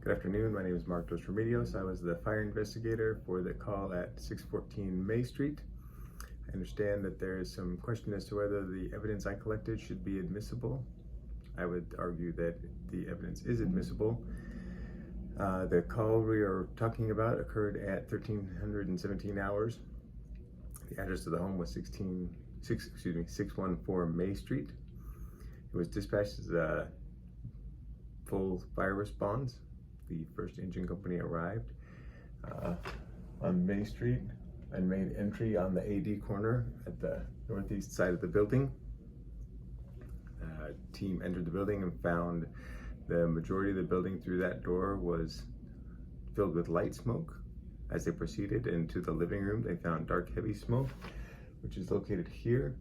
Good afternoon, my name is Mark Dos Remedios. I was the fire investigator for the call at 614 May Street. I understand that there is some question as to whether the evidence I collected should be admissible. I would argue that the evidence is admissible. The call we are talking about occurred at 1317 hours. The address of the home was 614 May Street. It was dispatched as a full fire response. The first engine company arrived on May Street and made entry on the AD corner at the northeast side of the building. Team entered the building and found the majority of the building through that door was filled with light smoke. As they proceeded into the living room, they found dark, heavy smoke, which is located here.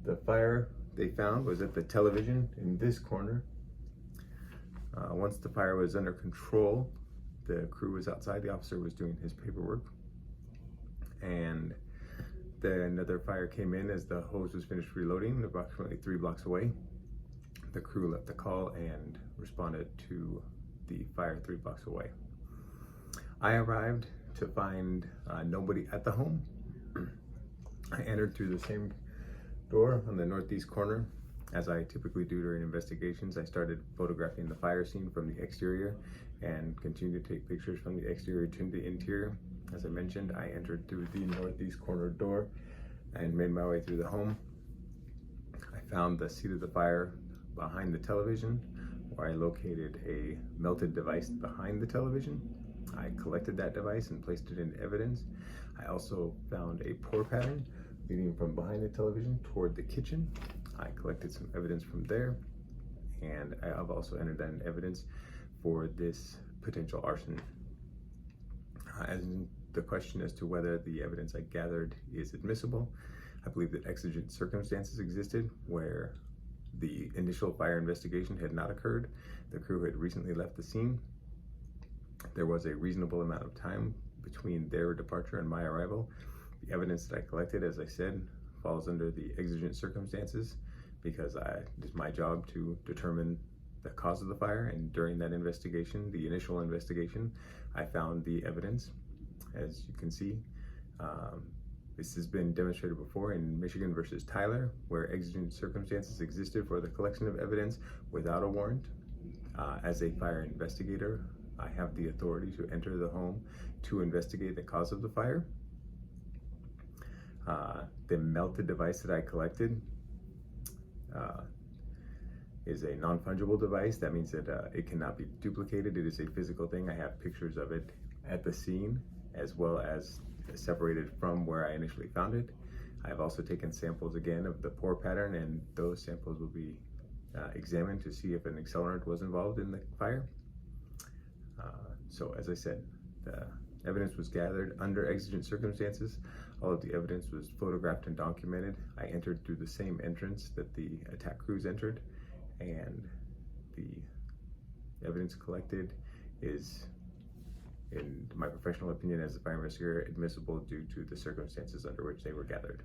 The fire they found was at the television in this corner. Once the fire was under control, the crew was outside, the officer was doing his paperwork, and then another fire came in as the hose was finished reloading approximately 3 blocks away. The crew left the call and responded to the fire 3 blocks away. I arrived to find nobody at the home. I entered through the same door on the northeast corner. As I typically do during investigations, I started photographing the fire scene from the exterior and continued to take pictures from the exterior to the interior. As I mentioned, I entered through the northeast corner door and made my way through the home. I found the seat of the fire behind the television, where I located a melted device behind the television. I collected that device and placed it in evidence. I also found a pour pattern leading from behind the television toward the kitchen. I collected some evidence from there, and I have also entered that in evidence for this potential arson. As in the question as to whether the evidence I gathered is admissible, I believe that exigent circumstances existed where the initial fire investigation had not occurred. The crew had recently left the scene. There was a reasonable amount of time between their departure and my arrival. The evidence that I collected, as I said, falls under the exigent circumstances because it is my job to determine the cause of the fire, and during that investigation, the initial investigation, I found the evidence. As you can see, this has been demonstrated before in Michigan versus Tyler, where exigent circumstances existed for the collection of evidence without a warrant. As a fire investigator, I have the authority to enter the home to investigate the cause of the fire. The melted device that I collected is a non-fungible device. That means that it cannot be duplicated. It is a physical thing. I have pictures of it at the scene, as well as separated from where I initially found it. I have also taken samples again of the pour pattern, and those samples will be examined to see if an accelerant was involved in the fire. So as I said, the evidence was gathered under exigent circumstances. All of the evidence was photographed and documented. I entered through the same entrance that the attack crews entered, and the evidence collected is, in my professional opinion as a fire investigator, admissible due to the circumstances under which they were gathered.